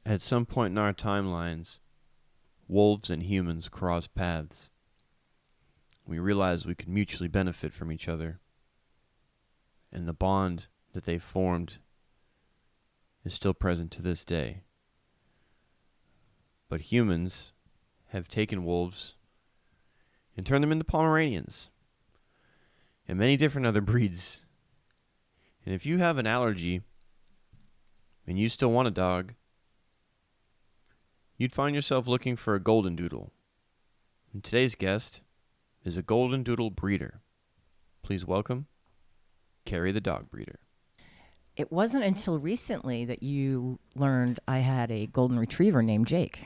At some point in our timelines, wolves and humans crossed paths. We realized we could mutually benefit from each other. And the bond that they formed is still present to this day. But humans have taken wolves and turned them into Pomeranians and many different other breeds. And if you have an allergy and you still want a dog, you'd find yourself looking for a Goldendoodle. And today's guest is a Goldendoodle breeder. Please welcome Cary the dog breeder. It wasn't until recently that you learned I had a golden retriever named Jake.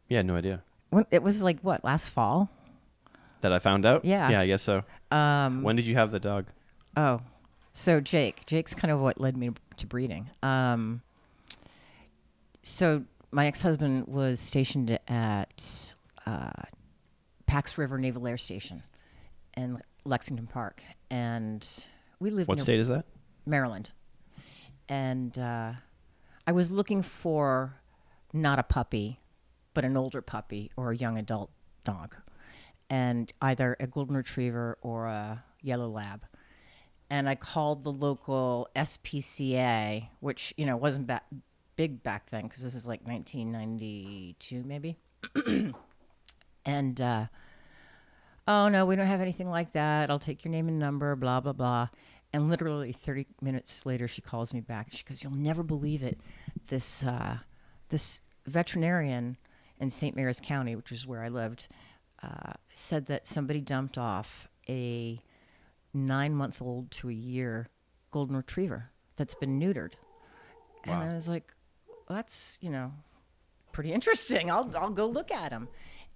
Yeah, no idea. It was like, what, last fall? That I found out? Yeah. Yeah, I guess so. When did you have the dog? Oh, so Jake's kind of what led me to breeding. So my ex-husband was stationed at Pax River Naval Air Station in Lexington Park. And we lived What state is that? Maryland. And I was looking for not a puppy, but an older puppy or a young adult dog. And either a golden retriever or a yellow lab. And I called the local SPCA, which, wasn't big back then, because this is like 1992 maybe. And, oh, no, we don't have anything like that. I'll take your name and number, blah, blah, blah. And literally 30 minutes later, she calls me back. She goes, "You'll never believe it. This veterinarian in St. Mary's County, which is where I lived, said that somebody dumped off a 9-month-old to a year golden retriever that's been neutered." Wow. And I was like, well, that's, pretty interesting. I'll go look at him.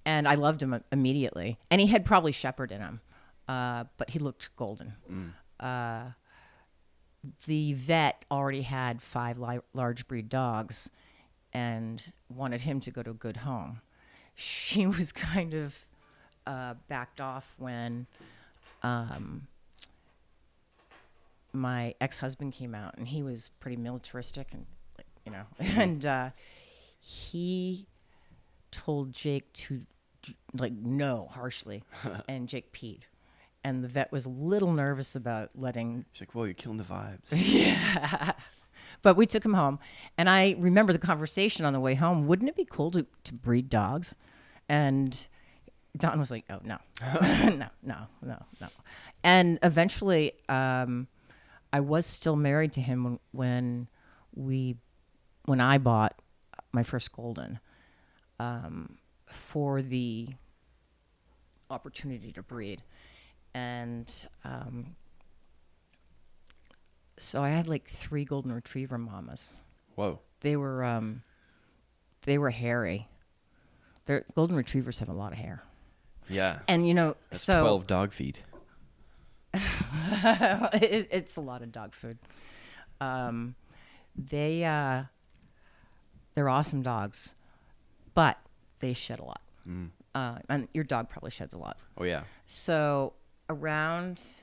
And I loved him immediately. And he had probably shepherd in him, but he looked golden. The vet already had 5 large breed dogs and wanted him to go to a good home. She was kind of backed off when my ex-husband came out, and he was pretty militaristic, and and he told Jake to no harshly, and Jake peed. And the vet was a little nervous about letting... She's like, "Whoa, you're killing the vibes." Yeah. But we took him home. And I remember the conversation on the way home. Wouldn't it be cool to breed dogs? And Don was like, "Oh, no." no. And eventually, I was still married to him when I bought my first golden for the opportunity to breed. And so I had like 3 golden retriever mamas. Whoa. They were hairy. Golden retrievers have a lot of hair. Yeah. And that's 12 dog feet. It's a lot of dog food. They're awesome dogs, but they shed a lot. And your dog probably sheds a lot. Oh yeah. So around,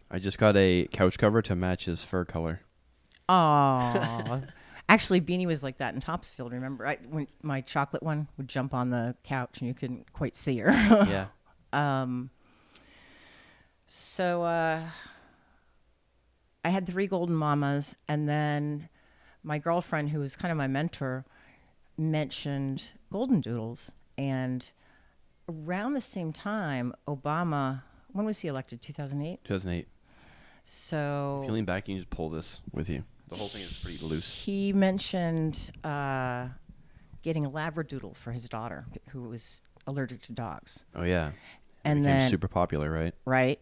I just got a couch cover to match his fur color. Oh, actually, Beanie was like that in Topsfield. Remember, when my chocolate one would jump on the couch and you couldn't quite see her. Yeah. So I had 3 golden mamas, and then my girlfriend, who was kind of my mentor, mentioned Goldendoodles. And around the same time, Obama, when was he elected? 2008? 2008. So if you lean back, you can just pull this with you. The whole thing is pretty loose. He mentioned getting a Labradoodle for his daughter, who was allergic to dogs. Oh, yeah. And became then super popular, right? Right.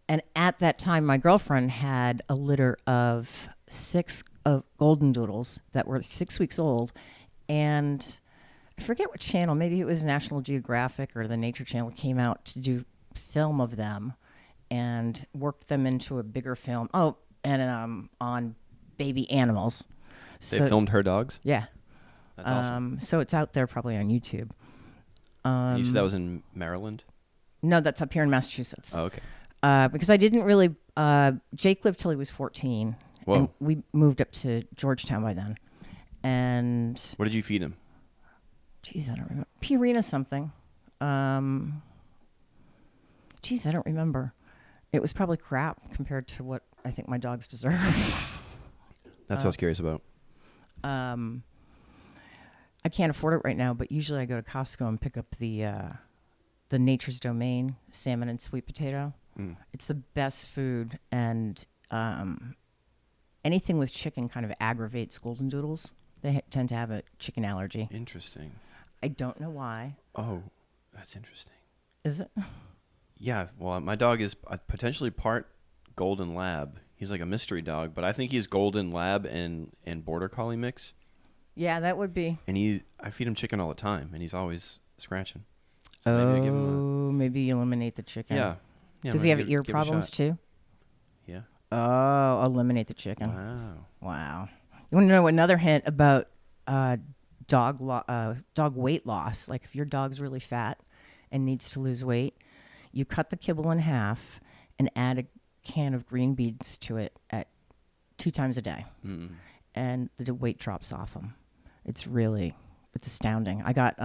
And at that time, my girlfriend had a litter of 6 Goldendoodles that were 6 weeks old. And I forget what channel, maybe it was National Geographic or the Nature Channel, came out to do film of them and worked them into a bigger film. Oh, and on baby animals. They filmed her dogs? Yeah. That's awesome. So it's out there probably on YouTube. You said that was in Maryland? No, that's up here in Massachusetts. Oh, okay. Because I didn't really. Jake lived till he was 14. Whoa. And we moved up to Georgetown by then. And What did you feed him? geez, I don't remember. Purina something. Geez, I don't remember. It was probably crap compared to what I think my dogs deserve. That's what I was curious about. I can't afford it right now, but usually I go to Costco and pick up the Nature's Domain salmon and sweet potato. Mm. It's the best food, and anything with chicken kind of aggravates Goldendoodles. They tend to have a chicken allergy. Interesting. I don't know why. Oh, that's interesting. Is it? Yeah, well, my dog is potentially part Golden Lab. He's like a mystery dog, but I think he's Golden Lab and Border Collie mix. Yeah, that would be. And I feed him chicken all the time, and he's always scratching. So maybe I give him maybe eliminate the chicken. yeah. Does he have maybe ear give it a problems shot. too? Yeah. Oh, eliminate the chicken. Wow. Wow. You want to know another hint about dog weight loss? Like if your dog's really fat and needs to lose weight, you cut the kibble in half and add a can of green beans to it at 2 times a day. Mm. And the weight drops off them. It's astounding. I got,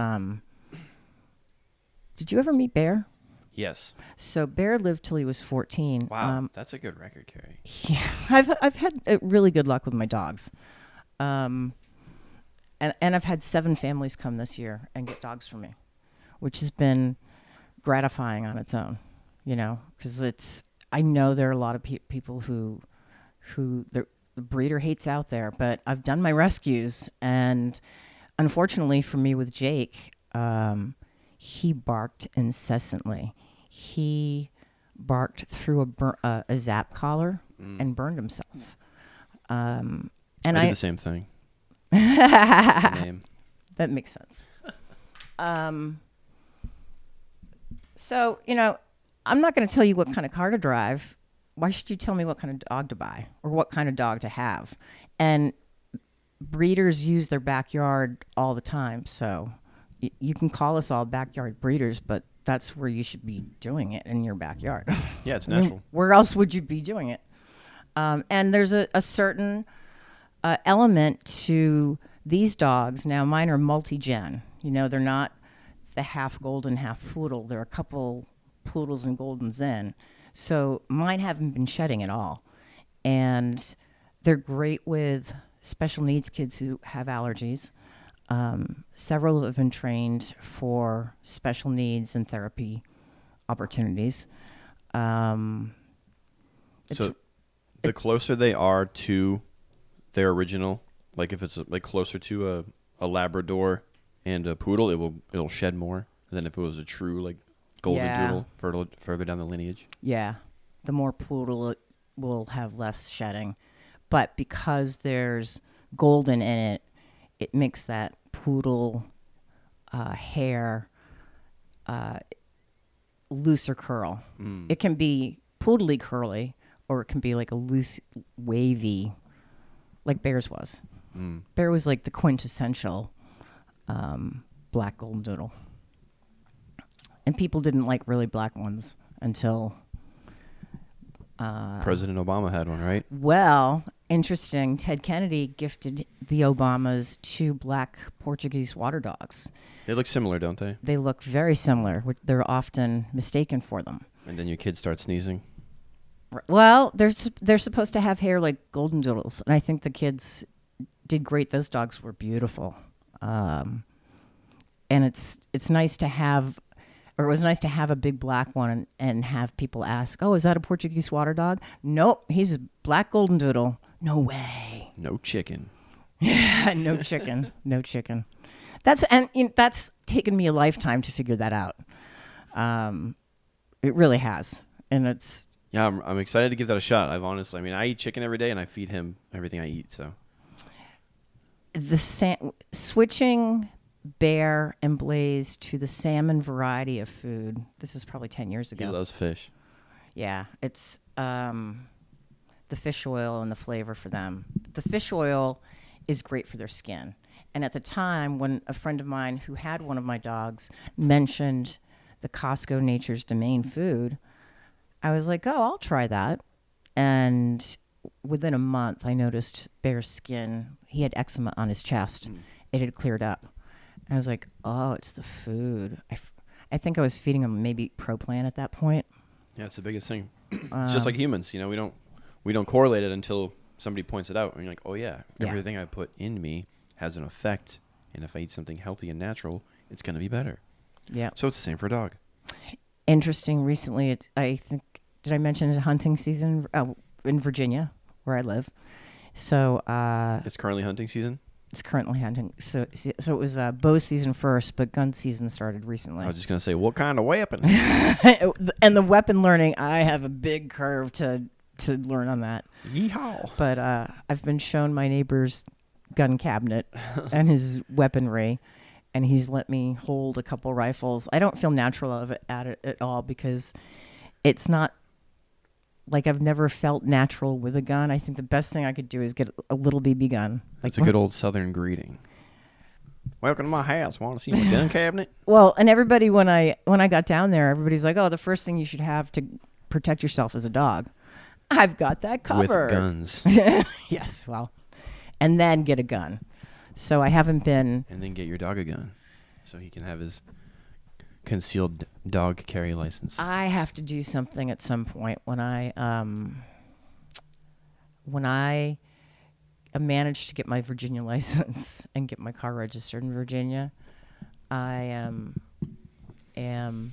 did you ever meet Bear? Yes. So Bear lived till he was 14. Wow. That's a good record, Cary. Yeah, I've had really good luck with my dogs. And I've had 7 families come this year and get dogs from me, which has been gratifying on its own, because I know there are a lot of people who the breeder hates out there, but I've done my rescues, and unfortunately for me with Jake, he barked incessantly. He barked through a zap collar and burned himself. And I did the same thing. That makes sense. So, I'm not going to tell you what kind of car to drive. Why should you tell me what kind of dog to buy or what kind of dog to have? And breeders use their backyard all the time. So you can call us all backyard breeders, but that's where you should be doing it, in your backyard. Yeah, it's natural. Where else would you be doing it? And there's a certain element to these dogs. Now, mine are multi-gen. They're not the half golden, half poodle. There are a couple poodles and goldens in. So mine haven't been shedding at all. And they're great with special needs kids who have allergies. Several have been trained for special needs and therapy opportunities. So the closer they are to their original, like if it's like closer to a Labrador and a poodle, it'll shed more than if it was a true like golden doodle further down the lineage. Yeah, the more poodle, it will have less shedding, but because there's golden in it, it makes that poodle hair looser curl. It can be poodly curly, or it can be like a loose, wavy, like Bear's was. Bear was like the quintessential black Goldendoodle. And people didn't like really black ones until... President Obama had one, right? Well, interesting. Ted Kennedy gifted the Obamas 2 black Portuguese water dogs. They look similar, don't they? They look very similar. They're often mistaken for them. And then your kids start sneezing. Well, they're supposed to have hair like Goldendoodles, and I think the kids did great. Those dogs were beautiful, and it's nice to have, or it was nice to have a big black one and have people ask, "Oh, is that a Portuguese water dog?" Nope, he's a black Goldendoodle. No way. No chicken. Yeah, no chicken. No chicken. That's taken me a lifetime to figure that out. It really has, and it's. Yeah, I'm excited to give that a shot. I eat chicken every day, and I feed him everything I eat. So switching Bear and Blaze to the salmon variety of food. This is probably 10 years ago. he loves fish. Yeah, it's the fish oil and the flavor for them. The fish oil is great for their skin. And at the time, when a friend of mine who had one of my dogs mentioned the Costco Nature's Domain food, I was like, oh, I'll try that. And within a month, I noticed bare skin. He had eczema on his chest. It had cleared up. I was like, oh, it's the food. I think I was feeding him maybe ProPlan at that point. Yeah, it's the biggest thing. It's just like humans, you know, we don't correlate it until somebody points it out, and you're like, oh yeah, everything I put in me has an effect, and if I eat something healthy and natural, it's going to be better. Yeah. So it's the same for a dog. Interesting. Recently, I think, did I mention it's hunting season in Virginia, where I live? So it's currently hunting season. It's currently hunting. So it was bow season first, but gun season started recently. I was just gonna say, what kind of weapon? And the weapon learning, I have a big curve to learn on that. Yeehaw! But I've been shown my neighbor's gun cabinet and his weaponry, and he's let me hold a couple rifles. I don't feel natural at it at all because it's not like I've never felt natural with a gun. I think the best thing I could do is get a little BB gun. That's a good old Southern greeting. Welcome to my house. Want to see my gun cabinet? Well, and everybody when I got down there, everybody's like, "Oh, the first thing you should have to protect yourself is a dog." I've got that covered. With guns. Yes, well, and then get a gun. So I haven't been. And then get your dog a gun, so he can have his concealed dog carry license. I have to do something at some point when I managed to get my Virginia license and get my car registered in Virginia. I am. You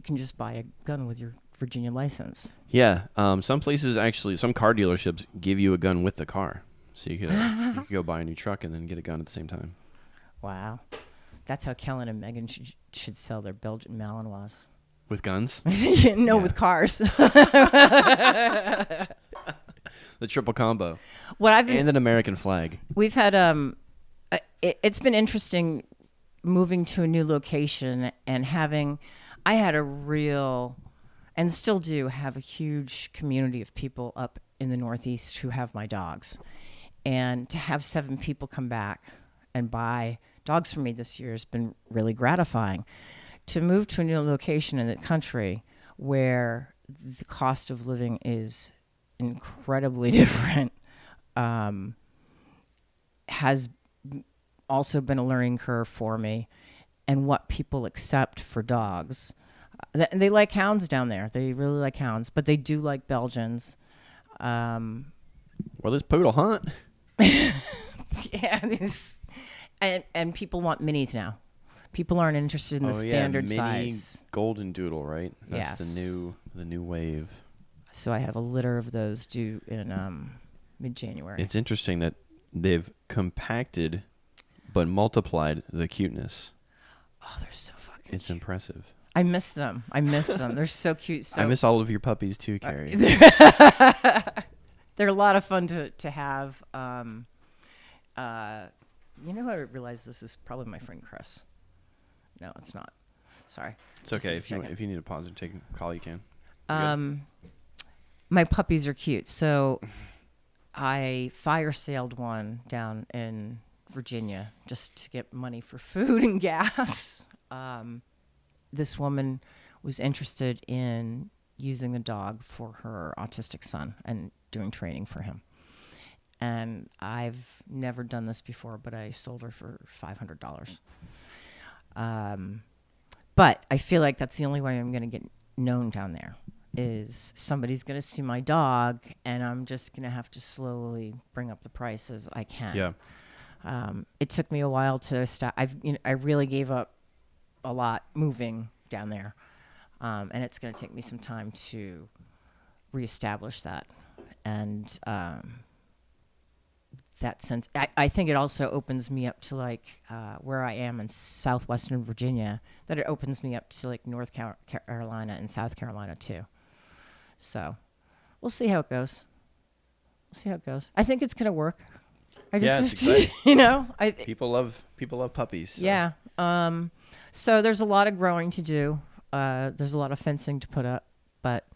can just buy a gun with your Virginia license. Yeah, some places actually, some car dealerships give you a gun with the car, so you could go buy a new truck and then get a gun at the same time. Wow. That's how Kellen and Megan should sell their Belgian Malinois. With guns? No, with cars. The triple combo. And an American flag. We've had it's been interesting moving to a new location and I had a real, and still do have a huge community of people up in the Northeast who have my dogs, and to have 7 people come back and buy dogs for me this year has been really gratifying. To move to a new location in the country where the cost of living is incredibly different has also been a learning curve for me, and what people accept for dogs. They like hounds down there. They really like hounds, but they do like Belgians. Well, this poodle hunt. Yeah, and people want minis now. People aren't interested in the standard size. Mini-Goldendoodle, right? That's yes. the new wave. So I have a litter of those due in mid-January. It's interesting that they've compacted but multiplied the cuteness. Oh, they're so fucking It's cute. impressive. I miss them. They're so cute. So I miss all of your puppies too, Cary. They're a lot of fun to have. You know how I realize this is probably my friend Chris. No, it's not. Sorry. It's okay. If you need to pause and take a call, you can. My puppies are cute. So I fire sailed one down in Virginia just to get money for food and gas. This woman was interested in using the dog for her autistic son and doing training for him. And I've never done this before, but I sold her for $500. But I feel like that's the only way I'm going to get known down there, is somebody's going to see my dog, and I'm just going to have to slowly bring up the price as I can. Yeah. It took me a while to stop. I really gave up a lot moving down there, and it's going to take me some time to reestablish that. And that sense, I think it also opens me up to like where I am in southwestern Virginia, that it opens me up to like North Carolina and South Carolina too. So we'll see how it goes. I think it's going to work. I just it's exciting. People love puppies. So. Yeah. So there's a lot of growing to do. There's a lot of fencing to put up, but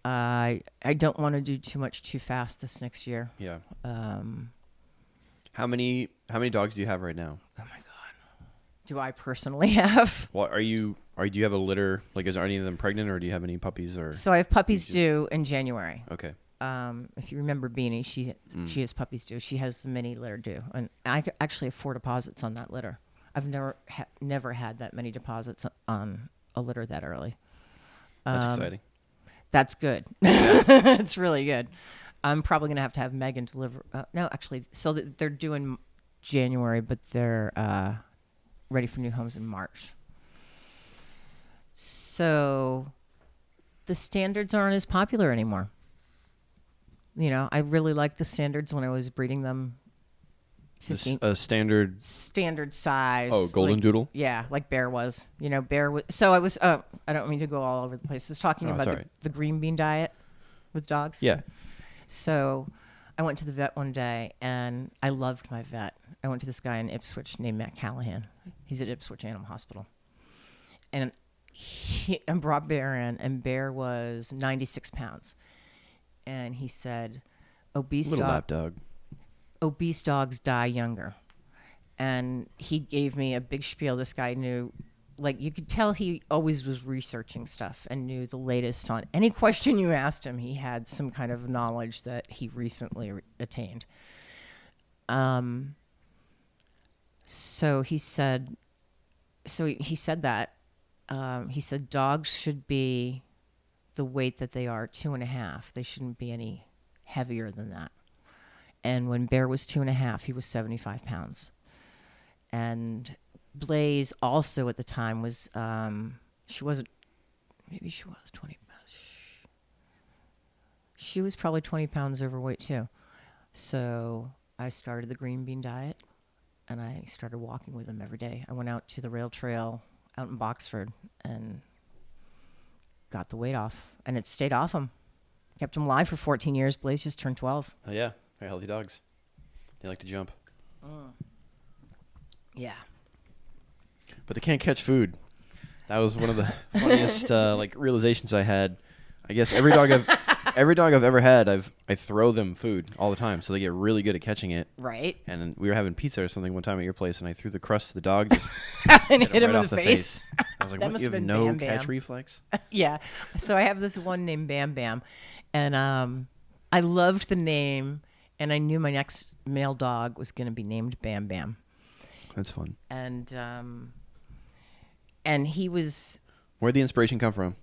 I don't want to do too much too fast this next year. Yeah. How many dogs do you have right now? Oh my God. do I personally have. Well, do you have a litter? Like, are any of them pregnant, or do you have any puppies? Or So I have puppies due in January. okay. If you remember Beanie, she has puppies due. She has the mini litter due, and I actually have 4 deposits on that litter. I've never had that many deposits on a litter that early. That's exciting. That's good. It's really good. I'm probably gonna have to have Megan deliver. No, actually, so they're due in January, but they're ready for new homes in March. So the standards aren't as popular anymore. You know, I really liked the standards when I was breeding them. A standard size. Oh, Goldendoodle? Yeah, like Bear was. You know, Bear was. So I was. I don't mean to go all over the place. I was talking about the green bean diet with dogs. Yeah. So I went to the vet one day, and I loved my vet. I went to this guy in Ipswich named Matt Callahan. He's at Ipswich Animal Hospital. And I brought Bear in, and Bear was 96 pounds. And he said, obese dogs die younger. And he gave me a big spiel. This guy knew, like, you could tell he always was researching stuff and knew the latest on any question you asked him. He had some kind of knowledge that he recently attained. So he said that. He said dogs should be the weight that they are, 2.5. They shouldn't be any heavier than that. And when Bear was 2.5, he was 75 pounds. And Blaze also at the time was, she was 20 pounds. She was probably 20 pounds overweight too. So I started the green bean diet, and I started walking with him every day. I went out to the rail trail out in Boxford and got the weight off, and it stayed off him. Kept him alive for 14 years. Blaze just turned 12. Oh, yeah. They're healthy dogs. They like to jump. Yeah. But they can't catch food. That was one of the funniest realizations I had. I guess every dog I've ever had, I throw them food all the time, so they get really good at catching it. Right. And we were having pizza or something one time at your place, and I threw the crust to the dog just and hit him in the face. I was like, That what, you must've have been no Bam Bam. catch reflex? Yeah. So I have this one named Bam Bam, and I loved the name, and I knew my next male dog was going to be named Bam Bam. That's fun. And he was... Where'd the inspiration come from?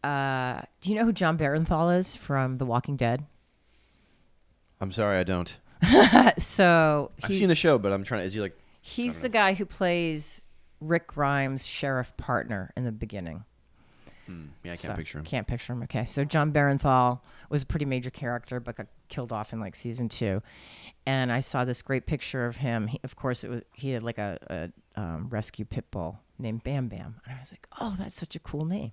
Do you know who John Barenthal is from The Walking Dead? I'm sorry, I don't. So I've seen the show, but I'm trying to... Is he like... He's the guy who plays Rick Grimes' sheriff partner in the beginning. Yeah, I can't picture him. Can't picture him. Okay, so John Barenthal was a pretty major character, but got killed off in like season 2. And I saw this great picture of him. He had like a rescue pit bull named Bam Bam, and I was like, oh, that's such a cool name.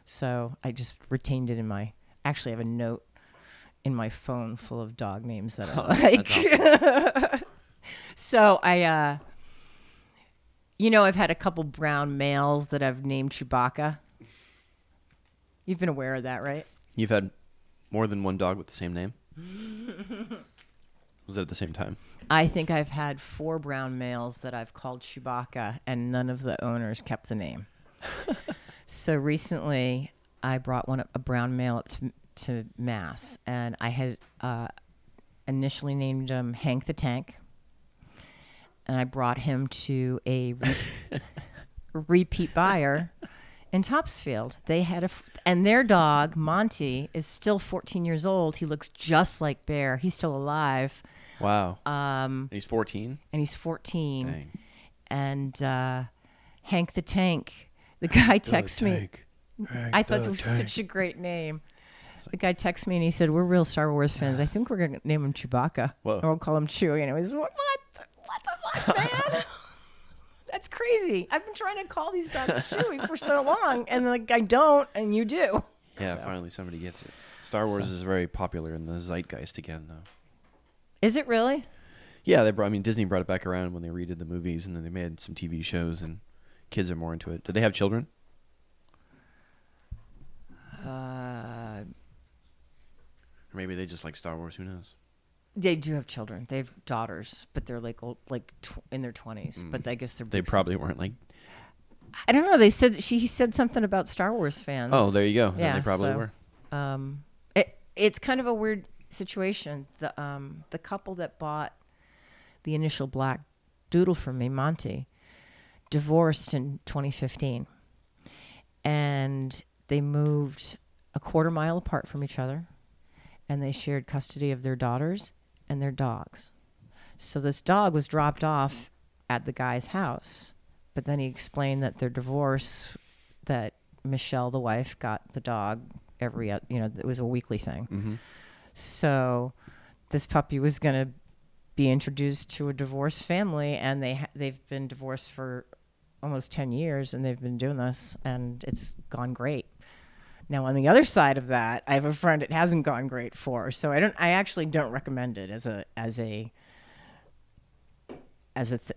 So I just retained it in my. Actually, I have a note in my phone full of dog names that I like. That's awesome. So I've had a couple brown males that I've named Chewbacca. You've been aware of that, right? You've had more than one dog with the same name? Was it at the same time? I think I've had 4 brown males that I've called Chewbacca, and none of the owners kept the name. So recently, I brought a brown male up to Mass, and I had initially named him Hank the Tank, and I brought him to a repeat buyer in Topsfield. They had and their dog, Monty, is still 14 years old. He looks just like Bear. He's still alive. Wow. And he's 14? And he's 14. Dang. And Hank the Tank, the guy texts me. I thought it was such a great name. The guy texts me and he said, we're real Star Wars fans. I think we're going to name him Chewbacca. Whoa. Or we'll call him Chewie. And it was, what the fuck, man? That's crazy. I've been trying to call these dogs Chewie for so long, and like I don't, and you do. Yeah, finally somebody gets it. Star Wars is very popular in the zeitgeist again, though. Is it really? Yeah, Disney brought it back around when they redid the movies, and then they made some TV shows, and kids are more into it. Do they have children? Uh, Or maybe they just like Star Wars. Who knows? They do have children. They have daughters, but they're like old, in their 20s. But I guess They probably weren't like. I don't know. They said he said something about Star Wars fans. Oh, there you go. Yeah, They probably so, were. It's kind of a weird situation. The couple that bought the initial black doodle from me, Monty, divorced in 2015, and they moved a quarter mile apart from each other, and they shared custody of their daughters and their dogs. So this dog was dropped off at the guy's house, but then he explained that their divorce, that Michelle, the wife, got the dog it was a weekly thing. Mm-hmm. So this puppy was going to be introduced to a divorced family, and they've been divorced for almost 10 years, and they've been doing this, and it's gone great. Now, on the other side of that, I have a friend it hasn't gone great for, so I actually don't recommend it as a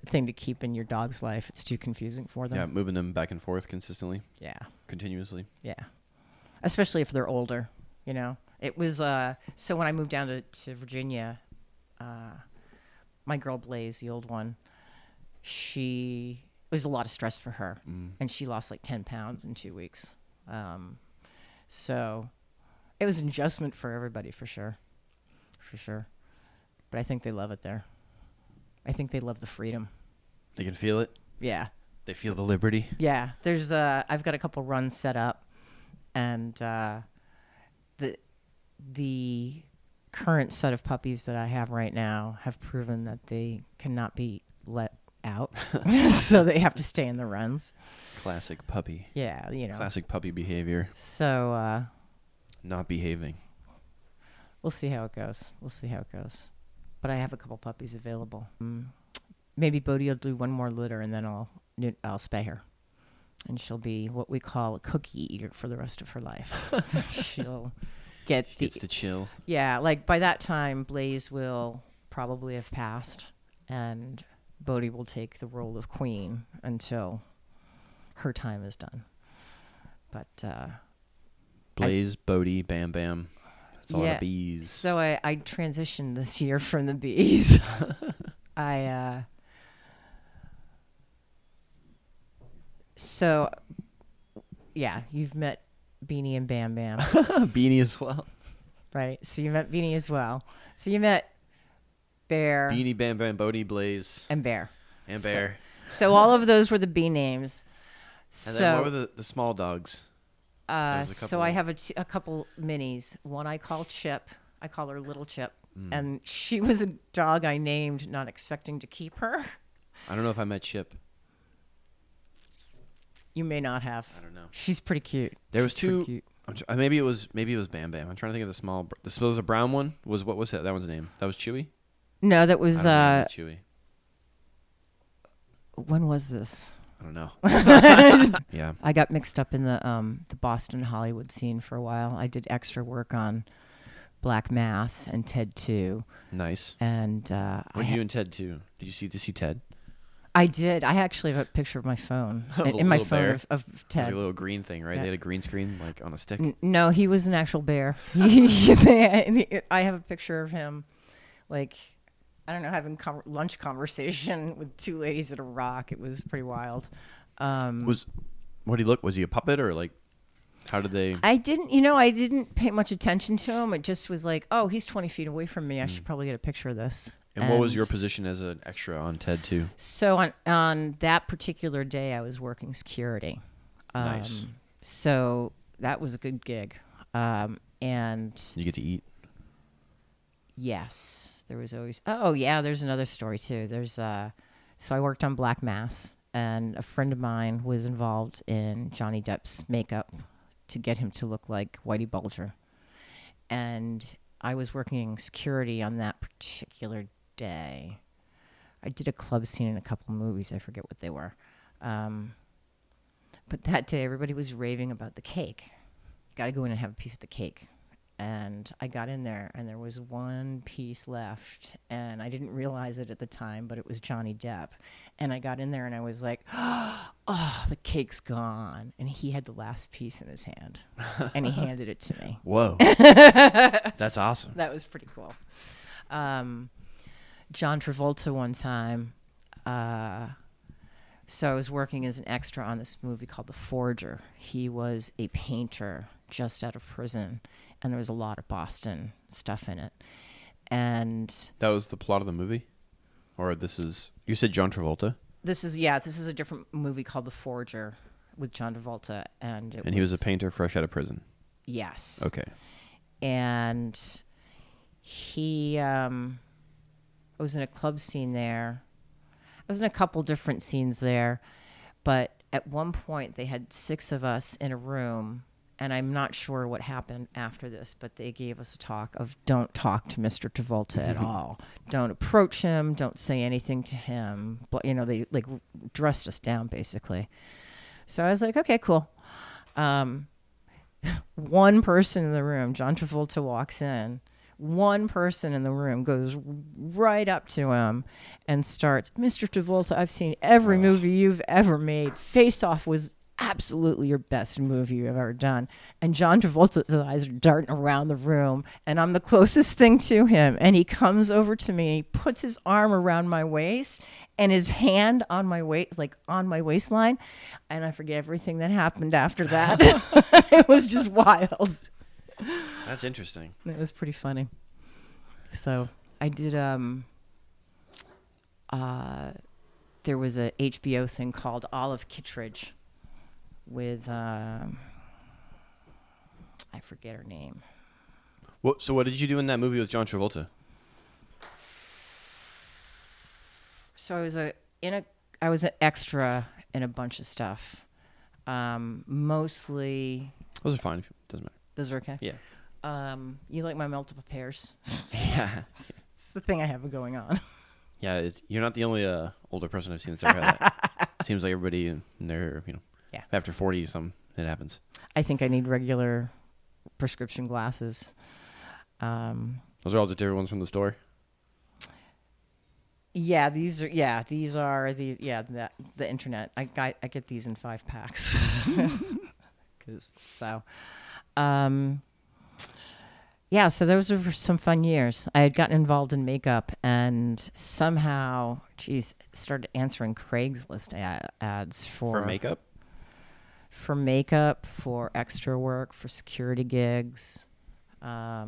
thing to keep in your dog's life. It's too confusing for them. Yeah, moving them back and forth consistently. Yeah. Continuously. Yeah. Especially if they're older, It was, so when I moved down to Virginia, my girl Blaze, the old one, it was a lot of stress for her. And she lost like 10 pounds in 2 weeks. So it was an adjustment for everybody, for sure. For sure. But I think they love it there. I think they love the freedom. They can feel it. Yeah. They feel the liberty. Yeah. There's I've got a couple runs set up, and the current set of puppies that I have right now have proven that they cannot be let out. So they have to stay in the runs. Classic puppy. Yeah, Classic puppy behavior. So not behaving. We'll see how it goes. But I have a couple puppies available. Maybe Bodhi will do one more litter, and then I'll spay her, and she'll be what we call a cookie eater for the rest of her life. She'll gets to chill. Yeah, like by that time, Blaze will probably have passed, and Bodhi will take the role of queen until her time is done. But Blaze, Bodhi, Bam Bam. That's a lot of bees. So I transitioned this year from the bees. So yeah, you've met Beanie and Bam Bam. Beanie as well. Right. So you met Beanie as well. So you met Bear. Beanie, Bam Bam, Bodhi, Blaze. And Bear. And Bear. So all of those were the bee names. And then what were the small dogs? So I have a couple minis. One I call Chip. I call her Little Chip. And she was a dog I named not expecting to keep her. I don't know if I met Chip. You may not have. I don't know. She's pretty cute. There was two. Maybe it was Bam Bam. I'm trying to think of the small. This was a brown one. What was that? That one's name. That was Chewy. No, that was Chewy. When was this? I don't know. Yeah. I got mixed up in the Boston Hollywood scene for a while. I did extra work on Black Mass and Ted 2. Nice. And what did you and Ted 2? Did you see Ted? I did. I actually have a picture of my phone. in my phone of Ted. It was a little green thing, right? Yeah. They had a green screen like on a stick. No, he was an actual bear. I have a picture of him, like, I don't know, having lunch conversation with two ladies at a rock. It was pretty wild. What did he look? Was he a puppet or like? How did they? I didn't pay much attention to him. It just was like, oh, he's 20 feet away from me. I should probably get a picture of this. And what was your position as an extra on Ted 2? So on that particular day, I was working security. Nice. So that was a good gig. And you get to eat? Yes. There was always... Oh, yeah, there's another story, too. So I worked on Black Mass, and a friend of mine was involved in Johnny Depp's makeup to get him to look like Whitey Bulger. And I was working security on that particular day. I did a club scene in a couple movies. I forget what they were. But that day, everybody was raving about the cake. You got to go in and have a piece of the cake. And I got in there, and there was one piece left. And I didn't realize it at the time, but it was Johnny Depp. And I got in there, and I was like, oh, the cake's gone. And he had the last piece in his hand. And he handed it to me. Whoa. That's awesome. That was pretty cool. John Travolta one time. So I was working as an extra on this movie called The Forger. He was a painter just out of prison, and there was a lot of Boston stuff in it. And That was the plot of the movie? Or you said John Travolta? this is a different movie called The Forger with John Travolta. And he was a painter fresh out of prison? Yes. Okay. And he was in a club scene there. I was in a couple different scenes there, but at one point they had 6 of us in a room, and I'm not sure what happened after this, but they gave us a talk of don't talk to Mr. Travolta at all. Don't approach him. Don't say anything to him. But, they like dressed us down basically. So I was like, okay, cool. One person in the room, John Travolta walks in. One person in the room goes right up to him and starts, Mr. Travolta, I've seen every movie you've ever made. Face Off was absolutely your best movie you've ever done. And John Travolta's eyes are darting around the room, and I'm the closest thing to him. And he comes over to me, and he puts his arm around my waist and his hand on my on my waistline. And I forget everything that happened after that. It was just wild. That's interesting. It was pretty funny. So I did, there was a HBO thing called Olive Kittredge with, I forget her name. So what did you do in that movie with John Travolta? So I was an extra in a bunch of stuff. Mostly. Those are fine. Doesn't matter. Those are okay? Yeah. You like my multiple pairs? Yeah. It's the thing I have going on. Yeah, you're not the only older person I've seen that's ever had that. Seems like everybody in their, after 40 something, it happens. I think I need regular prescription glasses. Those are all the different ones from the store? Yeah, these are the internet. I get these in 5 packs. So those were some fun years. I had gotten involved in makeup and somehow, started answering Craigslist ads for makeup? For makeup, for extra work, for security gigs. How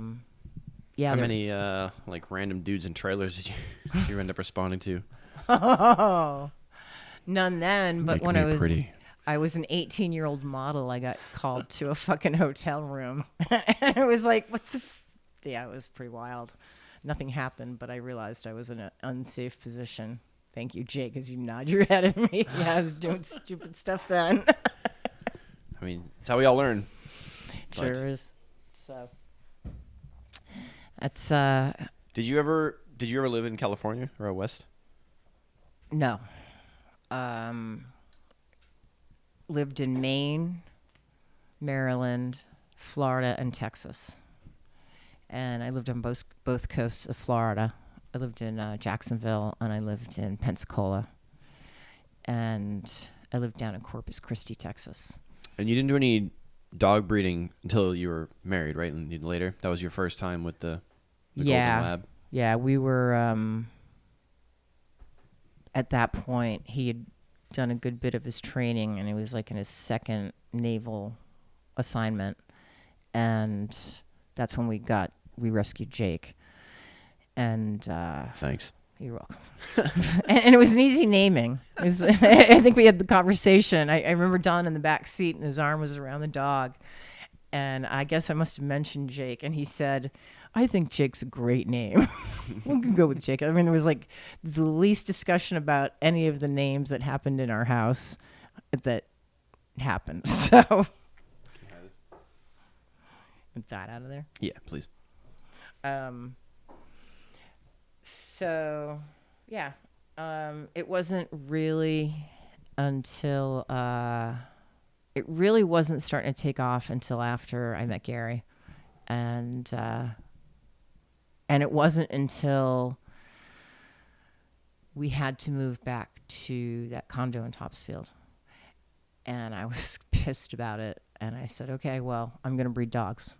many random dudes in trailers did you end up responding to? Oh, none then. But Make when me I was pretty. I was an 18-year-old model, I got called to a fucking hotel room, and I was like, "What the?" Yeah, it was pretty wild. Nothing happened, but I realized I was in an unsafe position. Thank you, Jake, as you nod your head at me. Yeah, I was doing stupid stuff then. I mean, it's how we all learn. Sure is. So. That's Did you ever live in California or out west? No. Lived in Maine, Maryland, Florida, and Texas. And I lived on both coasts of Florida. I lived in Jacksonville, and I lived in Pensacola. And I lived down in Corpus Christi, Texas. And you didn't do any dog breeding until you were married, right? And later, that was your first time with the Golden Lab. Yeah, we were at that point. He had done a good bit of his training, and he was like in his second naval assignment, and that's when we rescued Jake. And thanks. You're welcome. and it was an easy naming. I think we had the conversation. I remember Don in the back seat, and his arm was around the dog. And I guess I must have mentioned Jake. And he said, I think Jake's a great name. We can go with Jake. I mean, there was like the least discussion about any of the names that happened in our house that happened. So, get that out of there. Yeah, please. So, yeah, it wasn't really until, it really wasn't starting to take off until after I met Cary. And it wasn't until we had to move back to that condo in Topsfield. And I was pissed about it. And I said, okay, well, I'm going to breed dogs.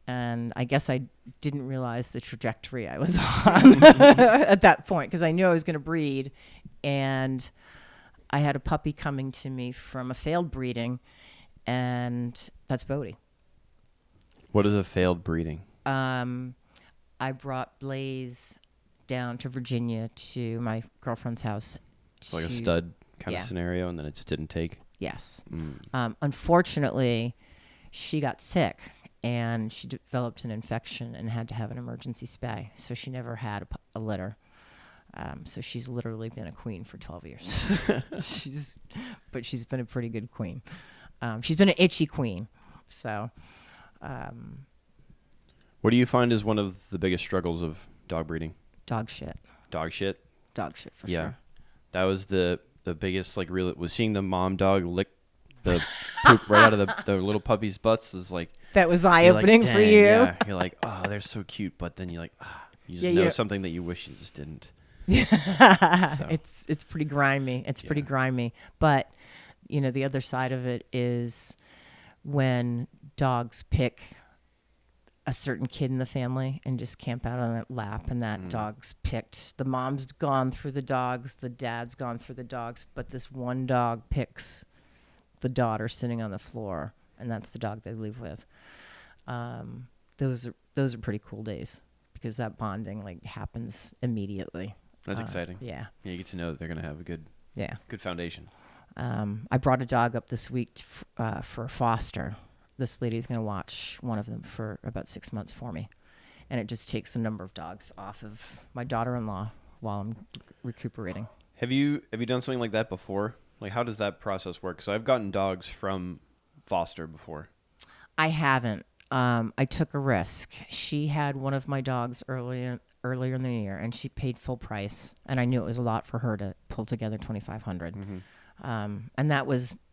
And I guess I didn't realize the trajectory I was on at that point, because I knew I was going to breed. And I had a puppy coming to me from a failed breeding, and that's Bodhi. What is a failed breeding? I brought Blaze down to Virginia to my girlfriend's house. So like a stud kind of scenario, and then it just didn't take? Yes. Unfortunately, she got sick, and she developed an infection and had to have an emergency spay. So she never had a litter. So she's literally been a queen for 12 years. But she's been a pretty good queen. She's been an itchy queen. So... what do you find is one of the biggest struggles of dog breeding? Dog shit. Dog shit? Dog shit, for sure. That was the biggest, like, real, was seeing the mom dog lick the poop right out of the little puppy's butts is like... That was eye-opening for you. Yeah, you're like, oh, they're so cute, but then you're like, you just know something that you wish you just didn't. So. It's pretty grimy. It's pretty grimy. But, you know, the other side of it is when dogs pick a certain kid in the family and just camp out on that lap, and that dog's picked. The mom's gone through the dogs, the dad's gone through the dogs, but this one dog picks the daughter sitting on the floor, and that's the dog they live with. Those are pretty cool days, because that bonding like happens immediately. That's exciting. Yeah. You get to know that they're going to have a good foundation. I brought a dog up this week for a foster. This lady's going to watch one of them for about 6 months for me. And it just takes the number of dogs off of my daughter-in-law while I'm recuperating. Have you done something like that before? Like, how does that process work? Because I've gotten dogs from foster before. I haven't. I took a risk. She had one of my dogs earlier in the year, and she paid full price. And I knew it was a lot for her to pull together $2,500. Mm-hmm. And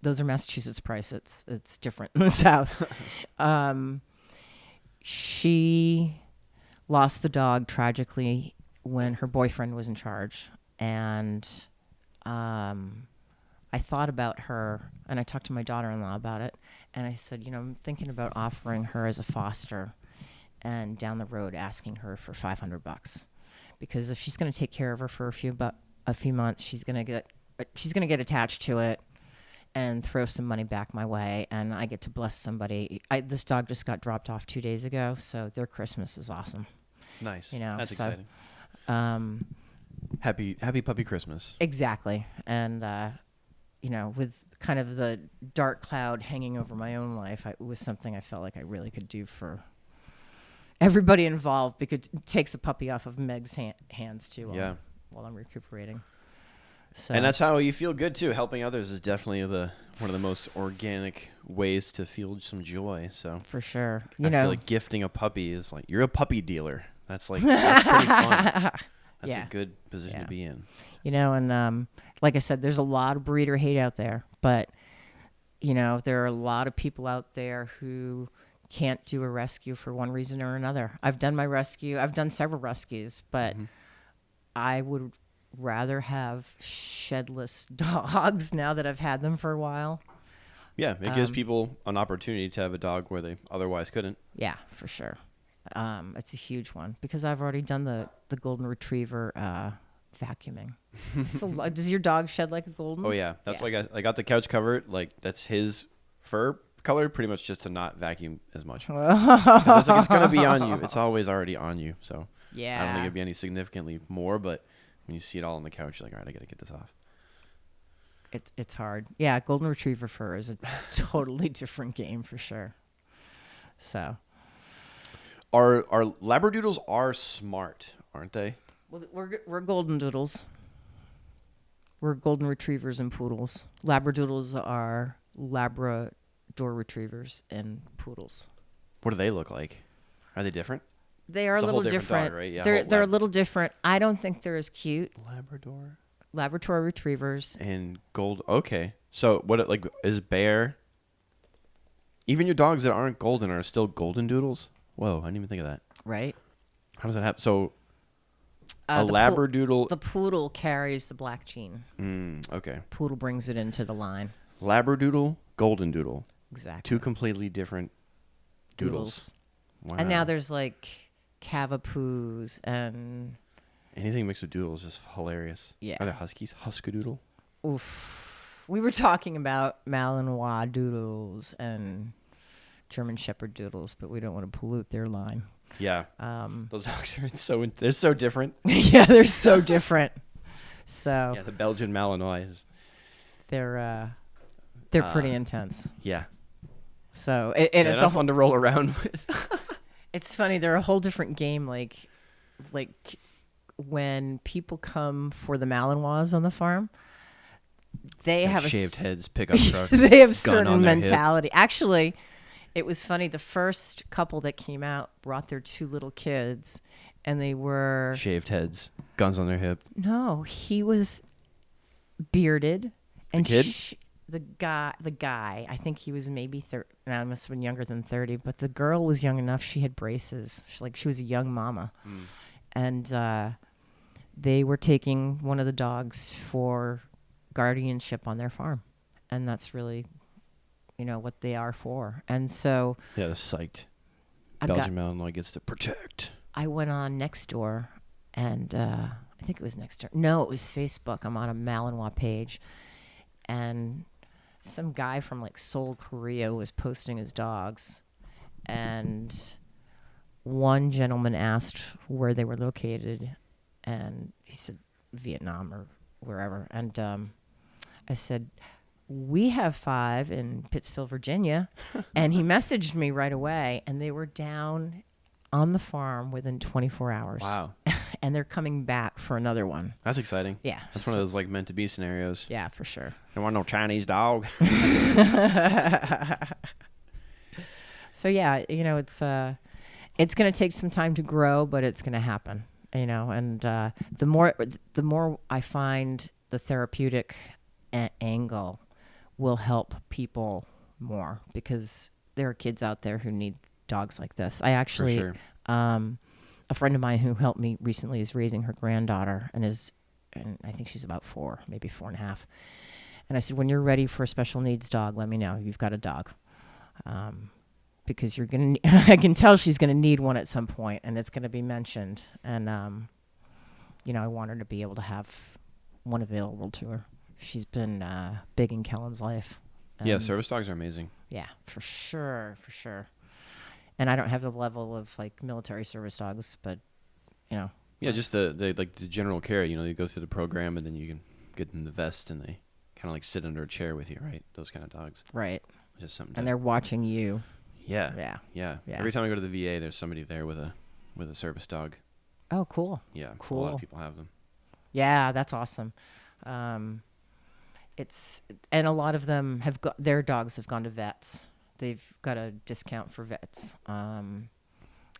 those are Massachusetts price. It's different in the South. She lost the dog tragically when her boyfriend was in charge. And I thought about her, and I talked to my daughter-in-law about it. And I said, I'm thinking about offering her as a foster, and down the road asking her for $500, because if she's going to take care of her for a few months, she's going to get attached to it and throw some money back my way, and I get to bless somebody. This dog just got dropped off 2 days ago, so their Christmas is awesome. Nice. That's exciting. Happy puppy Christmas. Exactly. And with kind of the dark cloud hanging over my own life, it was something I felt like I really could do for everybody involved, because it takes a puppy off of Meg's hands too while I'm recuperating. So. And that's how you feel good too. Helping others is definitely one of the most organic ways to feel some joy. So for sure, I feel like gifting a puppy is like, you're a puppy dealer. That's pretty fun. That's a good position to be in. And like I said, there's a lot of breeder hate out there, but there are a lot of people out there who can't do a rescue for one reason or another. I've done my rescue. I've done several rescues, but I would rather have shedless dogs now that I've had them for a while. Yeah, it gives people an opportunity to have a dog where they otherwise couldn't. Yeah, for sure. It's a huge one, because I've already done the golden retriever vacuuming. Does your dog shed like a golden? Oh yeah, that's like I got the couch covered. Like, that's his fur color, pretty much just to not vacuum as much. 'Cause it's gonna be on you. It's always already on you. So I don't think it'd be any significantly more, but when you see it all on the couch, you're like, all right, I gotta get this off. It's hard. Yeah, golden retriever fur is a totally different game for sure. So our Labradoodles are smart, aren't they? Well, we're Goldendoodles. We're golden retrievers and poodles. Labradoodles are Labrador retrievers and poodles. What do they look like? Are they different? They are a little different. Dog, right? Yeah, they're a little different. I don't think they're as cute. Labrador retrievers and gold. Okay, so what? Like, is bear? Even your dogs that aren't golden are still Goldendoodles? Whoa, I didn't even think of that. Right. How does that happen? So a Labradoodle. The poodle carries the black gene. Okay. Poodle brings it into the line. Labradoodle, Goldendoodle. Exactly. Two completely different doodles. Wow. And now there's like Cavapoos and anything mixed with doodles is hilarious. Yeah. Are there huskies? Huskadoodle? oof. We were talking about Malinois doodles and German Shepherd doodles, but we don't want to pollute their line. Yeah. Those dogs are they're so different. Yeah, they're so different. So Yeah, the Belgian Malinois. they're pretty intense. Yeah. So It's all fun to roll around with. it's funny. They're a whole different game. Like when people come for the Malinois on the farm, they have shaved heads, pickup trucks. They have gun certain on their hip. mentality. Actually, it was funny. The first couple that came out brought their 2 little kids, and they were Shaved heads, guns on their hip. no. He was bearded, and The kid? the guy. I think he was maybe 30. Now, I must have been younger than 30. But the girl was young enough. She had braces. She was a young mama, and they were taking one of the dogs for guardianship on their farm, and that's really what they are for. And so Yeah, they're psyched. I Belgian Malinois gets to protect. I went on Nextdoor, and I think it was Nextdoor. No, it was Facebook. I'm on a Malinois page, and some guy from like Seoul, Korea was posting his dogs, and one gentleman asked where they were located, and he said Vietnam or wherever. And I said, we have 5 in Pittsville, Virginia. And he messaged me right away, and they were down on the farm within 24 hours. Wow. And they're coming back for another one. That's exciting. Yeah. That's one of those like meant to be scenarios. Yeah, for sure. There want no Chinese dog. So yeah, it's going to take some time to grow, but it's going to happen. And the more I find the therapeutic angle will help people more, because there are kids out there who need dogs like this. I actually, For sure. A friend of mine who helped me recently is raising her granddaughter, and I think she's about 4, maybe 4.5. And I said, when you're ready for a special needs dog, let me know. You've got a dog. Because you're going to, I can tell she's going to need one at some point, and it's going to be mentioned. And, I want her to be able to have one available to her. She's been big in Kellen's life. Yeah, service dogs are amazing. Yeah, for sure. And I don't have the level of like military service dogs, but Yeah, just the general care. You go through the program, and then you can get in the vest, and they kind of like sit under a chair with you, right? Those kind of dogs. right. Just something. And they're watching you. Yeah. Yeah. Every time I go to the VA, there's somebody there with a service dog. Oh, cool. Yeah, Cool. A lot of people have them. Yeah, that's awesome. And a lot of them their dogs have gone to vets. They've got a discount for vets. And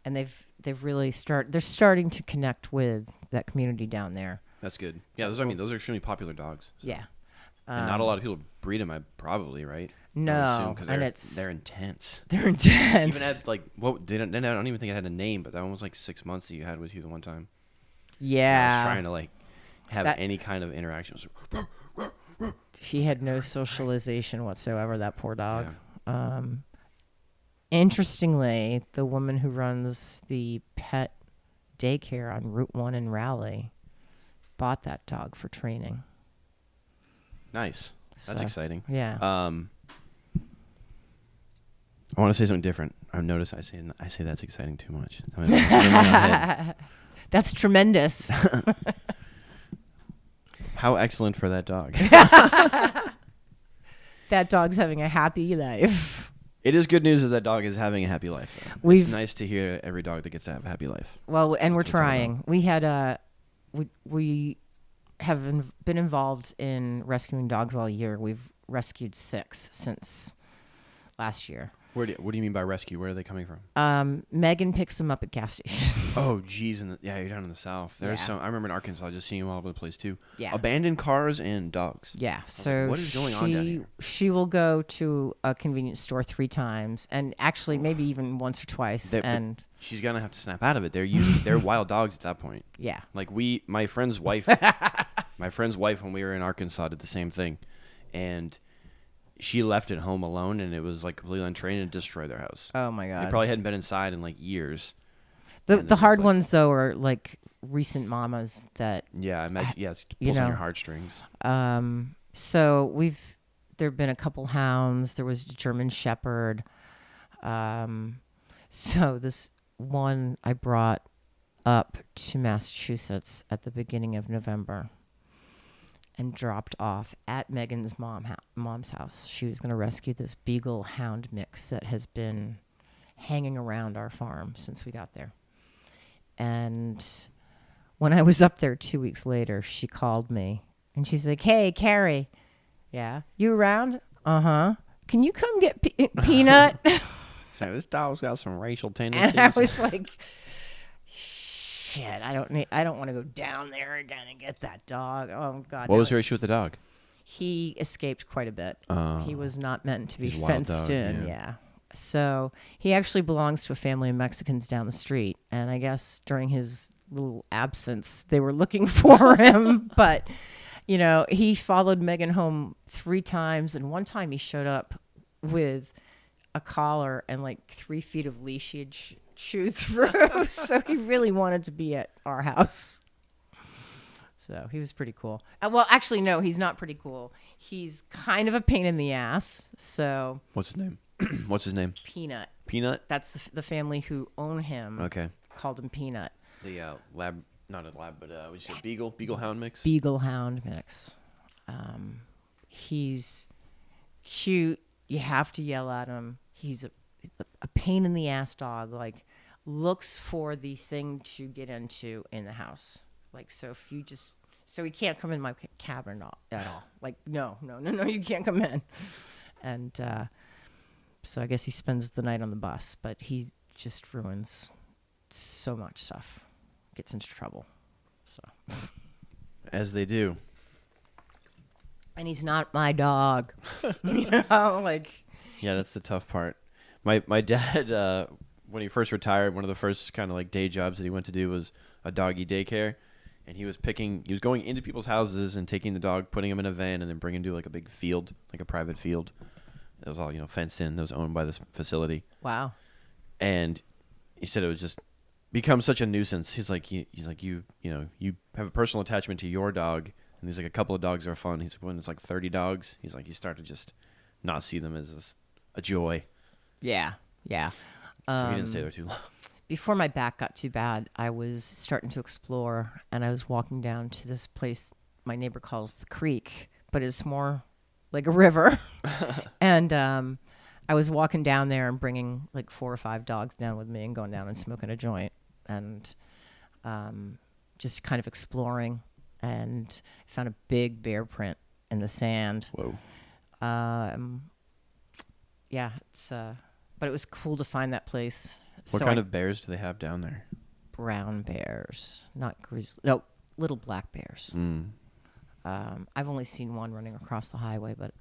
they've really they're starting to connect with that community down there. That's good. Yeah, those are extremely popular dogs. So. Yeah. And not a lot of people breed them, probably, right? No, because and they're intense. They're intense. Even had I don't even think it had a name, but that one was like 6 months that you had with you the one time. Yeah. I was trying to have any kind of interaction. He had no socialization whatsoever, that poor dog. Yeah. Interestingly, the woman who runs the pet daycare on Route 1 in Raleigh bought that dog for training. Nice. That's exciting. Yeah. I want to say something different. I've noticed I say that's exciting too much. That's tremendous. How excellent for that dog. That dog's having a happy life. It is good news that dog is having a happy life. It's nice to hear every dog that gets to have a happy life. Well, and we're trying. We had we have been involved in rescuing dogs all year. We've rescued 6 since last year. What do you mean by rescue? Where are they coming from? Megan picks them up at gas stations. Oh, geez. You're down in the South. There's some. I remember in Arkansas just seeing them all over the place, too. Yeah. Abandoned cars and dogs. Yeah. So what is going on down here? She will go to a convenience store 3 times, and actually maybe even once or twice. And she's going to have to snap out of it. They're wild dogs at that point. Yeah. Like my friend's wife, when we were in Arkansas, did the same thing. And she left it home alone, and it was like completely untrained and destroyed their house. Oh my They god. probably hadn't been inside in like years. The hard ones though are like recent mamas that Yeah, I imagine. Yeah, it you pulls on know. your heartstrings. So there've been a couple hounds. There was a German Shepherd. So this one I brought up to Massachusetts at the beginning of November and dropped off at Megan's mom's house. She was going to rescue this beagle hound mix that has been hanging around our farm since we got there. And when I was up there 2 weeks later, she called me and she's like, "Hey, Cary." "Yeah, you around?" "Uh-huh." "Can you come get Peanut?" So this dog's got some racial tendencies. And I was like, shit, I don't want to go down there again and get that dog. Oh God. What was her issue with the dog? He escaped quite a bit. He was not meant to be He's a wild fenced dog, in. yeah. Yeah. So he actually belongs to a family of Mexicans down the street. And I guess during his little absence, they were looking for him. But, you know, he followed Megan home 3 times. And one time he showed up with a collar and like 3 feet of leash he had chewed through. So he really wanted to be at our house. So he was pretty cool. Well, actually, no, he's not pretty cool. He's kind of a pain in the ass. So What's his name? What's his name? Peanut. Peanut? That's the family who own him. Okay. Called him Peanut. The lab, not a lab, but what you say, beagle hound mix? Beagle hound mix. He's cute. You have to yell at him. He's a pain in the ass dog. Like, looks for the thing to get into in the house. Like, so if you just, so he can't come in my cabin at all. Like, no, you can't come in. And so I guess he spends the night on the bus, but he just ruins so much stuff. Gets into trouble. So. As they do. And he's not my dog. You know, like. Yeah, that's the tough part. My dad, when he first retired, one of the first kind of like day jobs that he went to do was a doggy daycare. And he was going into people's houses and taking the dog, putting him in a van, and then bringing him to like a big field, like a private field. It was all, fenced in. That was owned by this facility. Wow. And he said it was just become such a nuisance. He's like, you have a personal attachment to your dog. And he's like, a couple of dogs are fun. He's like, when it's like 30 dogs, he's like, you start to just not see them as a joy. Yeah. So he didn't stay there too long. Before my back got too bad, I was starting to explore, and I was walking down to this place my neighbor calls the creek, but it's more like a river. And I was walking down there and bringing like 4 or 5 dogs down with me and going down and smoking a joint and just kind of exploring, and found a big bear print in the sand. Whoa. Yeah, but it was cool to find that place. What kind of bears do they have down there? Brown bears, not grizzly. No, little black bears. I've only seen one running across the highway, but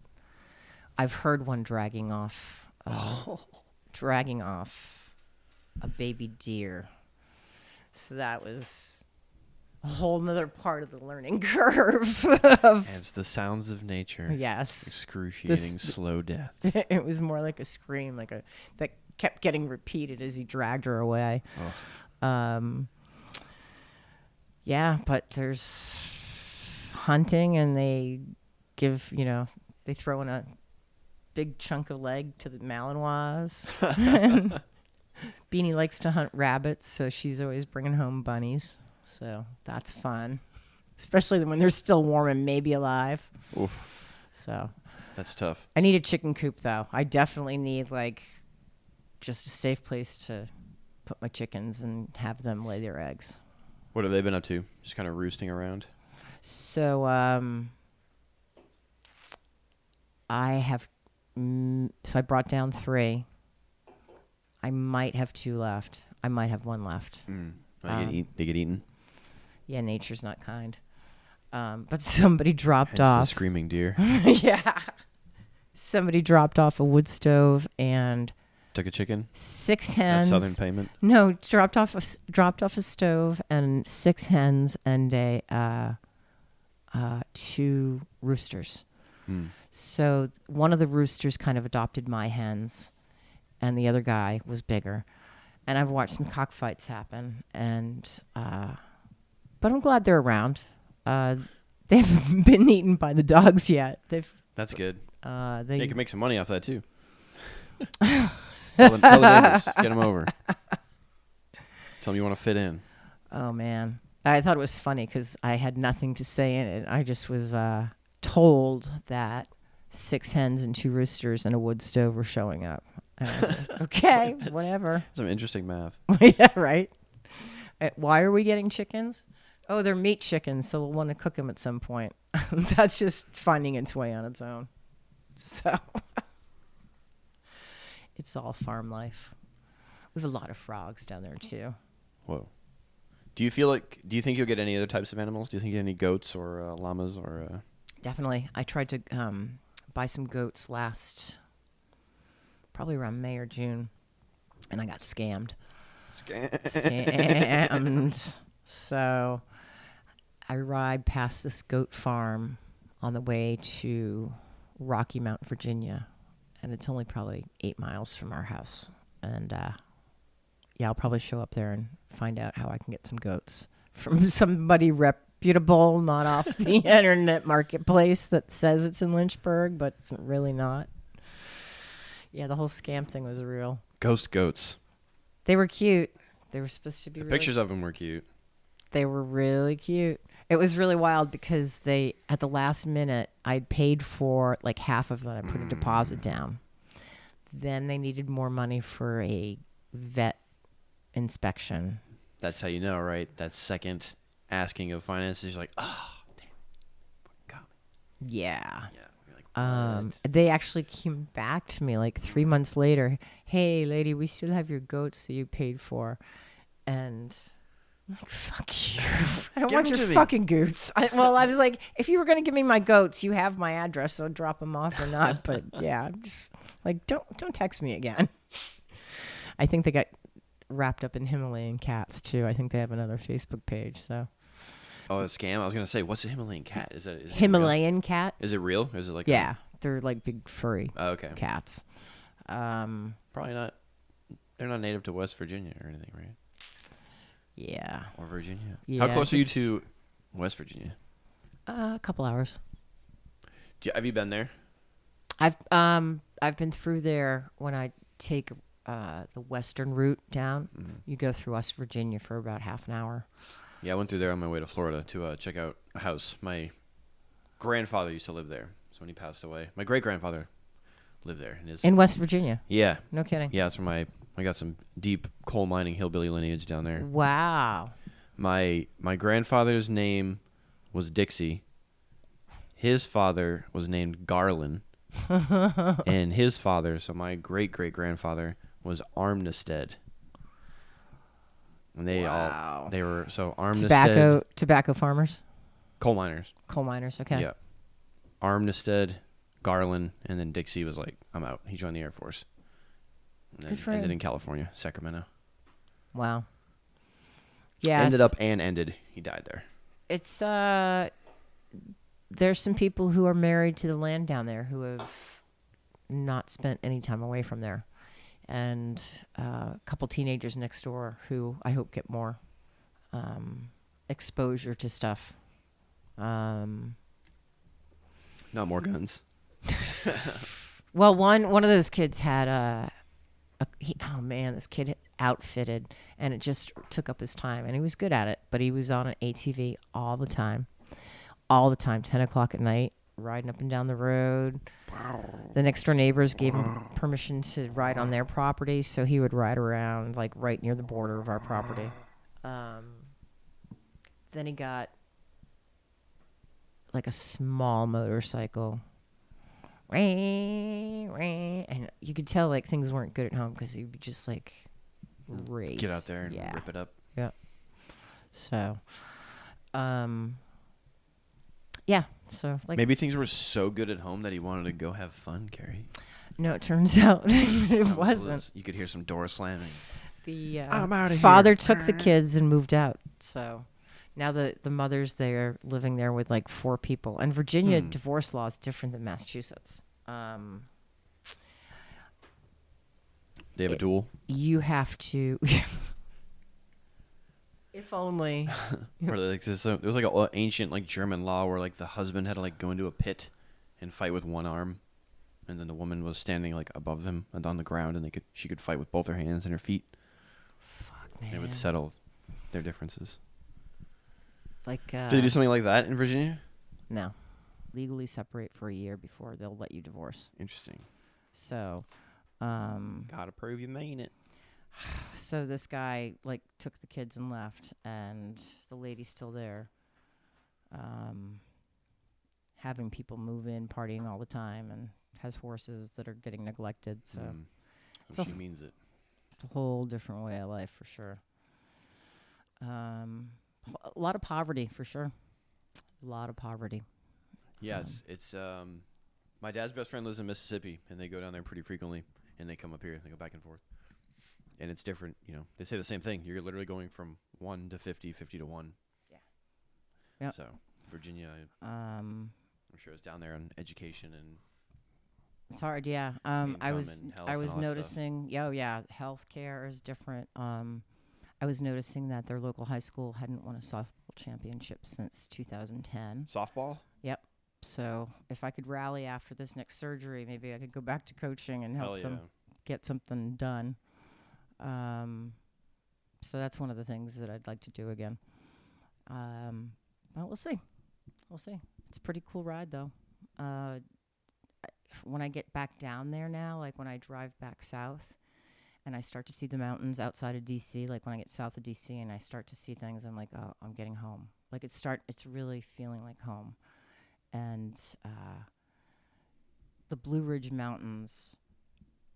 I've heard one dragging off a baby deer. So that was a whole nother part of the learning curve. It's the sounds of nature. Yes. Excruciating slow death. It was more like a scream, that kept getting repeated as he dragged her away. Yeah, but there's hunting, and they give, they throw in a big chunk of leg to the Malinois. Beanie likes to hunt rabbits, so she's always bringing home bunnies. So that's fun, especially when they're still warm and maybe alive. Oof. So that's tough. I need a chicken coop, though. I definitely need just a safe place to put my chickens and have them lay their eggs. What have they been up to? Just kind of roosting around? So I brought down 3. I might have 2 left. I might have 1 left. They get eaten? Yeah, nature's not kind. But somebody dropped Hence off. the screaming deer. Yeah. Somebody dropped off a wood stove and Took a chicken? 6 hens. Southern payment? No, dropped off a stove and 6 hens and 2 roosters. So one of the roosters kind of adopted my hens, and the other guy was bigger. And I've watched some cockfights happen, and but I'm glad they're around. They haven't been eaten by the dogs yet. That's good. They You can make some money off that too. tell the neighbors, get them over. Tell them you want to fit in. Oh man, I thought it was funny because I had nothing to say in it. I just was told that 6 hens and 2 roosters and a wood stove were showing up. And I was like, okay, whatever. Some interesting math. Yeah, right. Why are we getting chickens? Oh, they're meat chickens, so we'll want to cook them at some point. That's just finding its way on its own. So it's all farm life. We have a lot of frogs down there too. Whoa. Do you think you'll get any other types of animals? Do you think you get any goats or llamas or? Definitely. I tried to buy some goats probably around May or June, and I got scammed. Scammed. So I ride past this goat farm on the way to Rocky Mount, Virginia, and it's only probably 8 miles from our house. And I'll probably show up there and find out how I can get some goats from somebody reputable, not off the internet marketplace that says it's in Lynchburg, but it's really not. Yeah, the whole scam thing was real. Ghost goats. They were cute. They were supposed to be Pictures of them were cute. They were really cute. It was really wild because at the last minute, I'd paid for like half of that. I put a deposit down. Then they needed more money for a vet inspection. That's how you know, right? That second asking of finances, you're like, oh, damn, got me. Yeah. Yeah. You're like, what? They actually came back to me like 3 months later. Hey, lady, we still have your goats that you paid for. And I'm like, fuck you. I don't want your fucking goats. I was like, if you were going to give me my goats, you have my address, so drop them off or not. But yeah, I'm just like, don't text me again. I think they got wrapped up in Himalayan cats too. I think they have another Facebook page. So. Oh, a scam? I was gonna say, what's a Himalayan cat? Is it Himalayan cat? Is it real? Is it like? Yeah, they're like big furry. Okay. Cats. Probably not. They're not native to West Virginia or anything, right? Yeah. Or Virginia. Yeah, How close are you to West Virginia? A couple hours. Have you been there? I've been through there when I take the western route down. Mm-hmm. You go through West Virginia for about half an hour. Yeah, I went through there on my way to Florida to check out a house. My grandfather used to live there. So when he passed away, my great-grandfather lived there. In West Virginia? Yeah. No kidding. Yeah, that's where I got some deep coal mining hillbilly lineage down there. Wow. My grandfather's name was Dixie. His father was named Garland. And his father, so my great-great-grandfather, was Armstead. And they were Armstead. Tobacco farmers? Coal miners. Coal miners, okay. Yeah. Armstead, Garland, and then Dixie was like, I'm out. He joined the Air Force. And then ended in California, Sacramento. Wow. Yeah. Ended. He died there. It's there's some people who are married to the land down there who have not spent any time away from there. And a couple teenagers next door who I hope get more exposure to stuff. Not more guns. Well, one of those kids had this kid outfitted, and it just took up his time, and he was good at it, but he was on an ATV all the time, 10 o'clock at night, riding up and down the road. Wow. The next door neighbors gave him permission to ride on their property, so he would ride around like right near the border of our property. Then he got like a small motorcycle. And you could tell like things weren't good at home because he would just like race. Get out there and rip it up. Yeah. So, yeah. So like maybe things were so good at home that he wanted to go have fun, Cary. No, it turns out it wasn't. You could hear some door slamming. The I'm out of father here. took the kids and moved out. So Now the mother's there living there with like 4 people. And Virginia divorce law is different than Massachusetts. They have a duel. You have to. If only. Or like there was like an ancient like German law where like the husband had to like go into a pit and fight with one arm, and then the woman was standing like above him and on the ground, and she could fight with both her hands and her feet. Fuck, man. They would settle their differences. Like. Did they do something like that in Virginia? No. Legally separate for a year before they'll let you divorce. Interesting. So. Gotta prove you mean it. So this guy like took the kids and left, and the lady's still there, having people move in, partying all the time, and has horses that are getting neglected. So She means it. It's a whole different way of life for sure. A lot of poverty for sure. A lot of poverty. Yeah, it's my dad's best friend lives in Mississippi, and they go down there pretty frequently, and they come up here. They go back and forth. And it's different, they say the same thing. You're literally going from 1 to 50, 50 to 1. Yeah. Yep. So, Virginia, I'm sure it's down there on education and... It's hard, yeah. I was noticing, healthcare is different. I was noticing that their local high school hadn't won a softball championship since 2010. Softball? Yep. So, if I could rally after this next surgery, maybe I could go back to coaching and help them get something done. So that's one of the things that I'd like to do again. But we'll see. It's a pretty cool ride though. When I get back down there now, like when I drive back south and I start to see the mountains outside of DC, like when I get south of DC and I start to see things, I'm like, oh, I'm getting home. Like it's really feeling like home. And, the Blue Ridge Mountains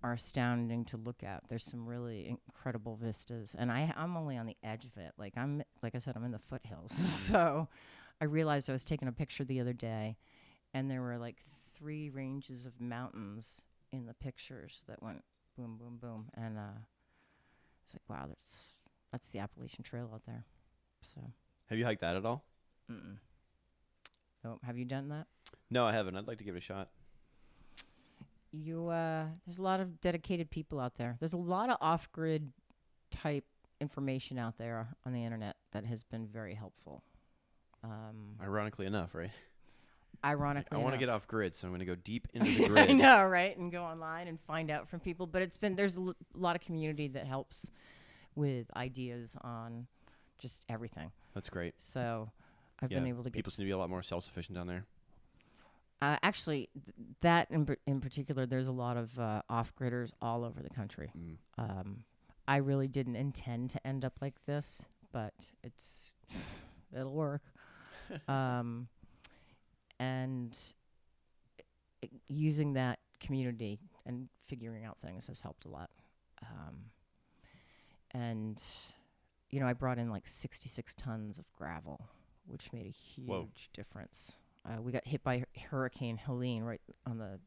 are astounding to look at. There's some really incredible vistas, and I'm only on the edge of it. Like I said, I'm in the foothills. So I realized I was taking a picture the other day, and there were like 3 ranges of mountains in the pictures that went boom, boom, boom, and it's like, wow, that's the Appalachian Trail out there. So have you hiked that at all? Nope. Have you done that? No, I haven't. I'd like to give it a shot. There's a lot of dedicated people out there. There's a lot of off-grid type information out there on the internet that has been very helpful. Ironically enough, right? Ironically I want to enough. get off grid, so I'm going to go deep into the grid. I know, right? And go online and find out from people. But there's a lot of community that helps with ideas on just everything. That's great. So I've been able to get... People seem to be a lot more self-sufficient down there. Actually, that in particular, there's a lot of off-gridders all over the country. I really didn't intend to end up like this, but it'll work. And using that community and figuring out things has helped a lot. And, I brought in like 66 tons of gravel, which made a huge difference. We got hit by Hurricane Helene right on the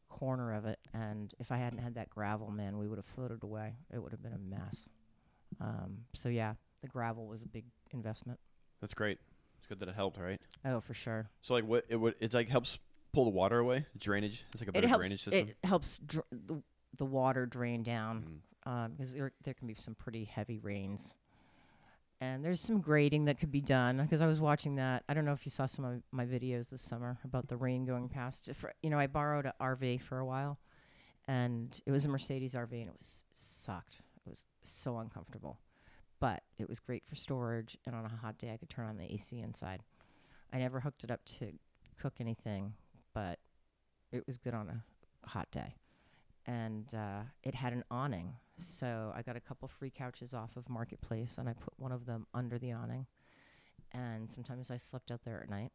corner of it, and if I hadn't had that gravel, man, we would have floated away. It would have been a mess. So yeah, the gravel was a big investment. That's great. It's good that it helped, right? Oh, for sure. So like it like helps pull the water away, drainage. It's like a better drainage system. It helps the water drain down because there can be some pretty heavy rains. And there's some grading that could be done because I was watching that. I don't know if you saw some of my videos this summer about the rain going past. I borrowed an RV for a while, and it was a Mercedes RV, and it sucked. It was so uncomfortable. But it was great for storage, and on a hot day, I could turn on the AC inside. I never hooked it up to cook anything, but it was good on a hot day. And it had an awning. So I got a couple free couches off of Marketplace, and I put one of them under the awning. And sometimes I slept out there at night,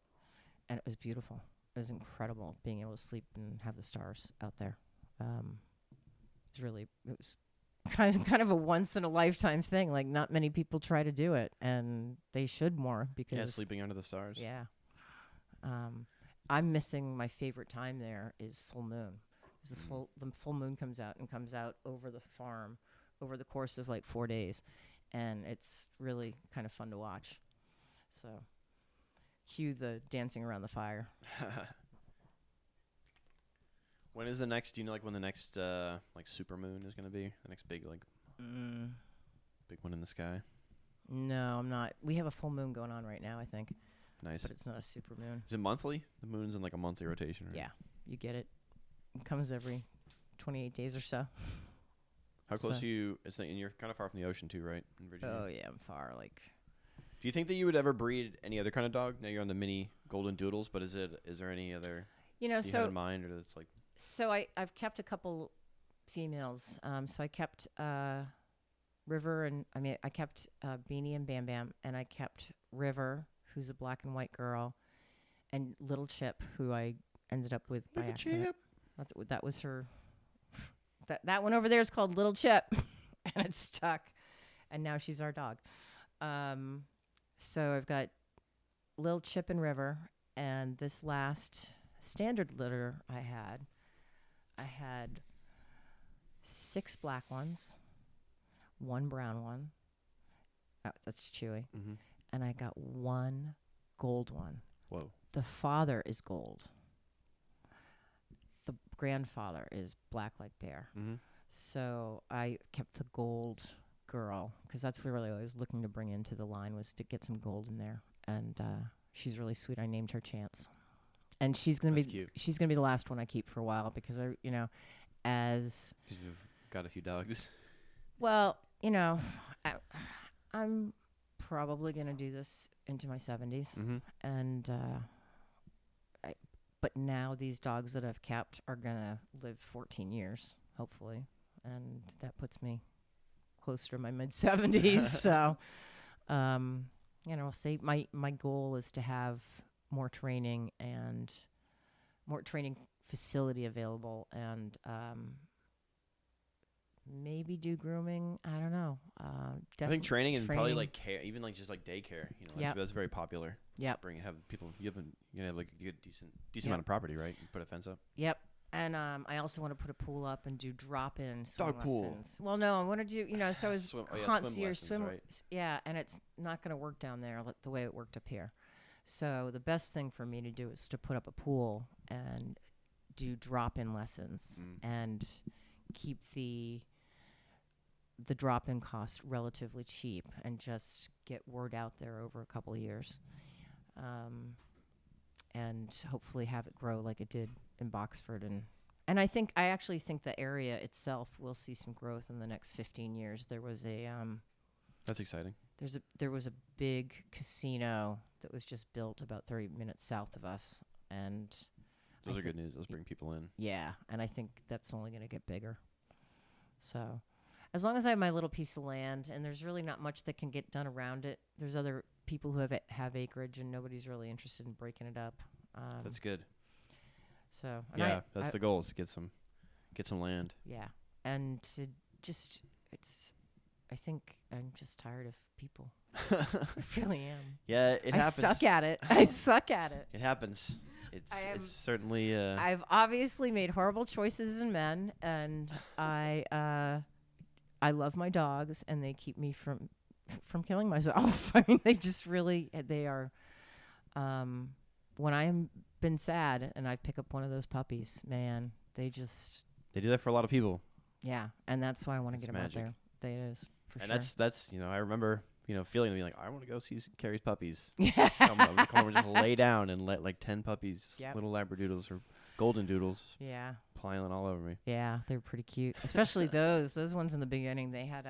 and it was beautiful. It was incredible being able to sleep and have the stars out there. It was kind of a once in a lifetime thing. Like not many people try to do it, and they should more because sleeping under the stars. Yeah. I'm missing my favorite time there is full moon. The full moon comes out over the farm over the course of like 4 days, and it's really kind of fun to watch. So, cue the dancing around the fire. When is the next? Do you know like when the next like super moon is gonna be? The next big like big one in the sky. No, I'm not. We have a full moon going on right now, I think. Nice. But it's not a super moon. Is it monthly? The moon's in like a monthly rotation, right? Yeah, you get it. It comes every 28 days or so. How close are you? And you're kind of far from the ocean too, right? In Virginia. Oh yeah, I'm far. Like, do you think that you would ever breed any other kind of dog? Now you're on the Mini-Goldendoodles, but is there any other you know, you have in mind, or it's like? So I've kept a couple females. So I kept River, and I kept Beanie and Bam Bam, and I kept River, who's a black and white girl, and Little Chip, who I ended up with by accident. That was her. That one over there is called Little Chip, and it's stuck, and now she's our dog. So I've got Little Chip and River, and this last standard litter I had 6 black ones, 1 brown one. Oh, that's Chewy. Mm-hmm. And I got 1 gold one. Whoa. The father is gold. The grandfather is black like bear. Mm-hmm. So I kept the gold girl because that's what really I was looking to bring into the line, was to get some gold in there. And she's really sweet. I named her Chance. And she's gonna be the last one I keep for a while because because you've got a few dogs. Well, I'm probably gonna do this into my 70s, mm-hmm. and but now these dogs that I've kept are gonna live 14 years, hopefully, and that puts me closer to my mid 70s. So, say my goal is to have more training facility available, and maybe do grooming. I don't know. I think training and probably like care, even like just like daycare. That's very popular. Yeah. Have people. You have like a decent amount of property, right? You put a fence up. Yep. And I also want to put a pool up and do drop-in swim dog pool. lessons. Well, no, I want to do so I was concierge swim. Right? Yeah, and it's not going to work down there the way it worked up here. So the best thing for me to do is to put up a pool and do drop-in lessons and keep the drop-in cost relatively cheap and just get word out there over a couple of years, and hopefully have it grow like it did in Boxford. And I actually think the area itself will see some growth in the next 15 years. There was that's exciting. There was a big casino that was just built about 30 minutes south of us, and those are good news. Those bring people in. Yeah, and I think that's only going to get bigger. So, as long as I have my little piece of land, and there's really not much that can get done around it. There's other people who have acreage, and nobody's really interested in breaking it up. That's good. So that's the goal, is to get some land. Yeah, and to I think I'm just tired of people. I really am. Yeah, it happens. I suck at it. It happens. It's certainly. I've obviously made horrible choices in men, and I love my dogs, and they keep me from killing myself. I mean, they are. When I am been sad and I pick up one of those puppies, man, they do that for a lot of people. Yeah, and that's why I want to get them magic. out there. It is for and sure. That's I remember feeling to be like, I want to go see Cary's puppies. Yeah. come over, just lay down and let like 10 puppies, little Labradoodles or Goldendoodles, piling all over me. Yeah, they were pretty cute, especially those ones in the beginning. They had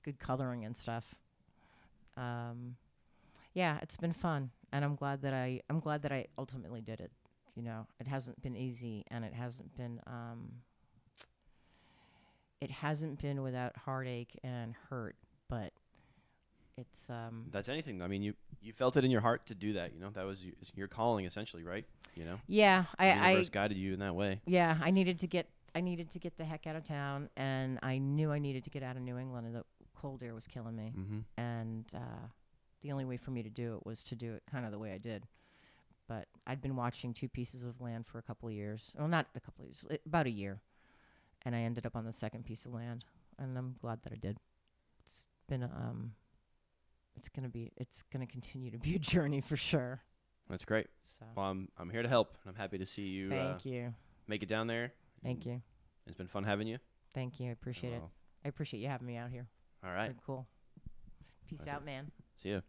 good coloring and stuff. Yeah, it's been fun, and I'm glad that I ultimately did it. It hasn't been easy, and it hasn't been without heartache and hurt, but it's that's anything. I mean, you felt it in your heart to do that. That was your calling, essentially, right? Yeah, the universe guided you in that way. Yeah, I needed to get the heck out of town, and I knew I needed to get out of New England, and the cold air was killing me. Mm-hmm. And the only way for me to do it was to do it kind of the way I did. But I'd been watching 2 pieces of land for a couple of years. Well, not a couple of years, about a year. And I ended up on the second piece of land, and I'm glad that I did. It's been it's gonna continue to be a journey for sure. That's great. So Well, I'm here to help. I'm happy to see you. thank you. Make it down there. Thank you. It's been fun having you. Thank you. I appreciate it. I appreciate you having me out here. All It's right. been cool. Peace That's out, it. man. See ya.